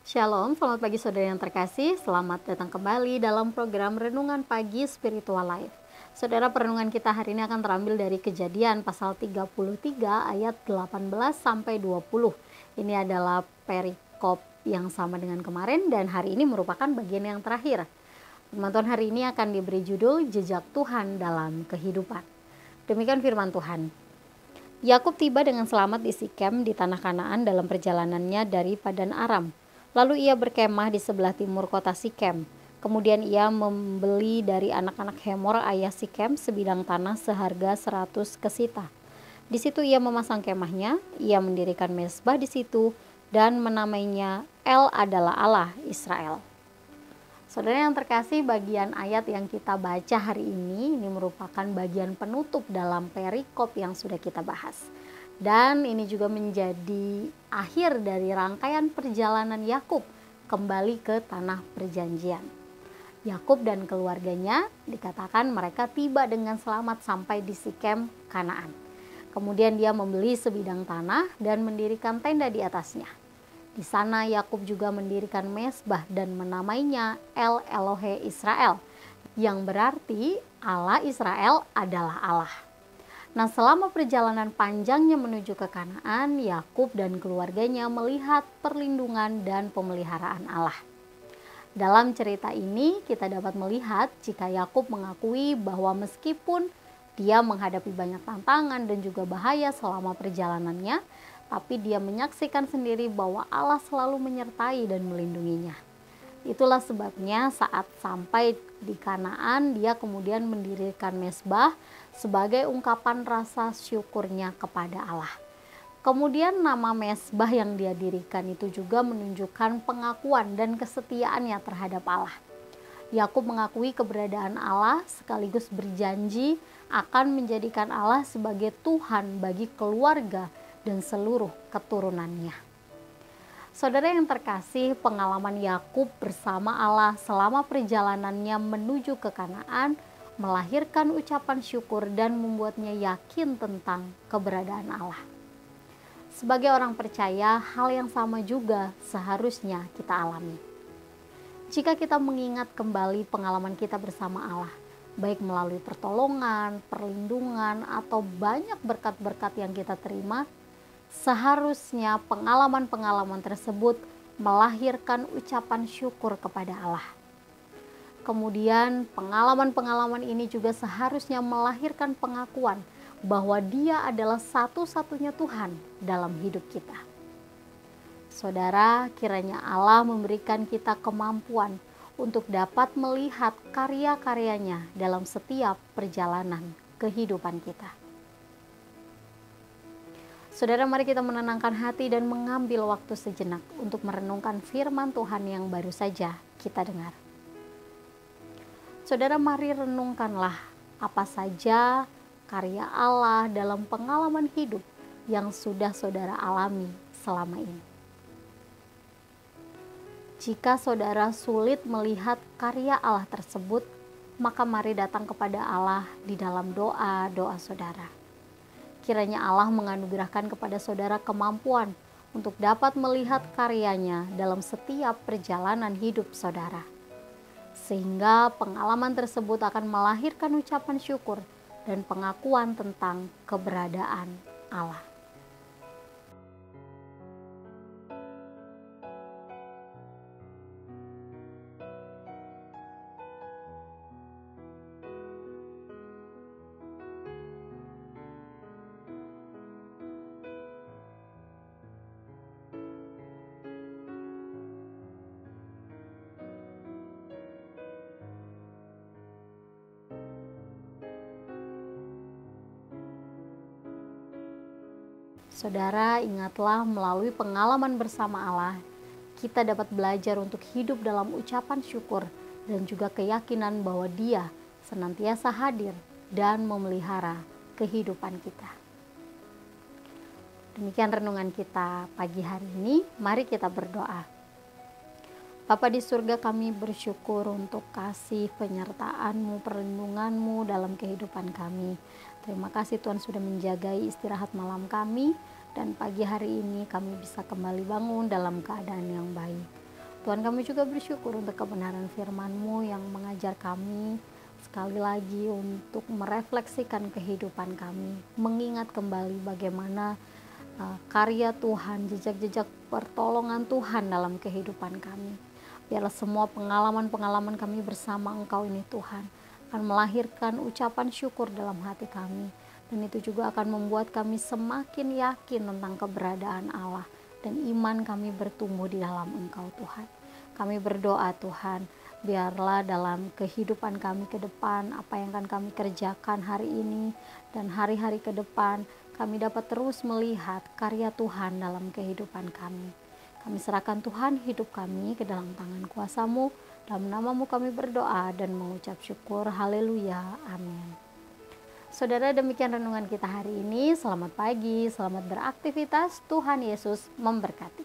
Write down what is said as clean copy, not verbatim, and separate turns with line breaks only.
Shalom, selamat pagi saudara yang terkasih. Selamat datang kembali dalam program Renungan Pagi Spiritual Life. Saudara, perenungan kita hari ini akan terambil dari Kejadian pasal 33 ayat 18 sampai 20. Ini adalah perikop yang sama dengan kemarin dan hari ini merupakan bagian yang terakhir. Firman Tuhan hari ini akan diberi judul Jejak Tuhan dalam Kehidupan. Demikian firman Tuhan. Yakub tiba dengan selamat di Sikem di tanah Kanaan dalam perjalanannya dari Padan Aram. Lalu ia berkemah di sebelah timur kota Sikem. Kemudian ia membeli dari anak-anak Hemor ayah Sikem sebidang tanah seharga 100 kesita. Di situ ia memasang kemahnya, ia mendirikan mezbah di situ dan menamainya El adalah Allah Israel. Saudara yang terkasih, bagian ayat yang kita baca hari ini merupakan bagian penutup dalam perikop yang sudah kita bahas. Dan ini juga menjadi akhir dari rangkaian perjalanan Yakub kembali ke tanah perjanjian. Yakub dan keluarganya dikatakan mereka tiba dengan selamat sampai di Sikem, Kanaan. Kemudian dia membeli sebidang tanah dan mendirikan tenda di atasnya. Di sana Yakub juga mendirikan mezbah dan menamainya El Elohe Israel, yang berarti Allah Israel adalah Allah. Nah, selama perjalanan panjangnya menuju ke Kanaan, Yakub dan keluarganya melihat perlindungan dan pemeliharaan Allah. Dalam cerita ini kita dapat melihat jika Yakub mengakui bahwa meskipun dia menghadapi banyak tantangan dan juga bahaya selama perjalanannya, tapi dia menyaksikan sendiri bahwa Allah selalu menyertai dan melindunginya. Itulah sebabnya saat sampai di Kanaan, dia kemudian mendirikan mezbah sebagai ungkapan rasa syukurnya kepada Allah. Kemudian nama mezbah yang dia dirikan itu juga menunjukkan pengakuan dan kesetiaannya terhadap Allah. Yakub mengakui keberadaan Allah sekaligus berjanji akan menjadikan Allah sebagai Tuhan bagi keluarga dan seluruh keturunannya. Saudara yang terkasih, pengalaman Yakub bersama Allah selama perjalanannya menuju ke Kanaan melahirkan ucapan syukur dan membuatnya yakin tentang keberadaan Allah. Sebagai orang percaya, hal yang sama juga seharusnya kita alami. Jika kita mengingat kembali pengalaman kita bersama Allah, baik melalui pertolongan, perlindungan, atau banyak berkat-berkat yang kita terima, seharusnya pengalaman-pengalaman tersebut melahirkan ucapan syukur kepada Allah. Kemudian pengalaman-pengalaman ini juga seharusnya melahirkan pengakuan bahwa Dia adalah satu-satunya Tuhan dalam hidup kita. Saudara, kiranya Allah memberikan kita kemampuan untuk dapat melihat karya-karyanya dalam setiap perjalanan kehidupan kita. Saudara, mari kita menenangkan hati dan mengambil waktu sejenak untuk merenungkan firman Tuhan yang baru saja kita dengar. Saudara, mari renungkanlah apa saja karya Allah dalam pengalaman hidup yang sudah saudara alami selama ini. Jika saudara sulit melihat karya Allah tersebut, maka mari datang kepada Allah di dalam doa-doa saudara. Kiranya Allah menganugerahkan kepada saudara kemampuan untuk dapat melihat karyanya dalam setiap perjalanan hidup saudara. Sehingga pengalaman tersebut akan melahirkan ucapan syukur dan pengakuan tentang keberadaan Allah. Saudara, ingatlah melalui pengalaman bersama Allah, kita dapat belajar untuk hidup dalam ucapan syukur dan juga keyakinan bahwa Dia senantiasa hadir dan memelihara kehidupan kita. Demikian renungan kita pagi hari ini. Mari kita berdoa. Bapa di surga, kami bersyukur untuk kasih penyertaan-Mu, perlindungan-Mu dalam kehidupan kami. Terima kasih Tuhan sudah menjagai istirahat malam kami, dan pagi hari ini kami bisa kembali bangun dalam keadaan yang baik. Tuhan, kami juga bersyukur untuk kebenaran firman-Mu yang mengajar kami sekali lagi untuk merefleksikan kehidupan kami, mengingat kembali bagaimana karya Tuhan, jejak-jejak pertolongan Tuhan dalam kehidupan kami. Biarlah semua pengalaman-pengalaman kami bersama Engkau ini Tuhan akan melahirkan ucapan syukur dalam hati kami, dan itu juga akan membuat kami semakin yakin tentang keberadaan Allah, dan iman kami bertumbuh di dalam Engkau Tuhan. Kami berdoa Tuhan, biarlah dalam kehidupan kami ke depan, apa yang akan kami kerjakan hari ini dan hari-hari ke depan, kami dapat terus melihat karya Tuhan dalam kehidupan kami. Kami serahkan Tuhan hidup kami ke dalam tangan kuasa-Mu. Dalam nama-Mu kami berdoa dan mengucap syukur. Haleluya. Amin. Saudara, demikian renungan kita hari ini. Selamat pagi, selamat beraktivitas. Tuhan Yesus memberkati.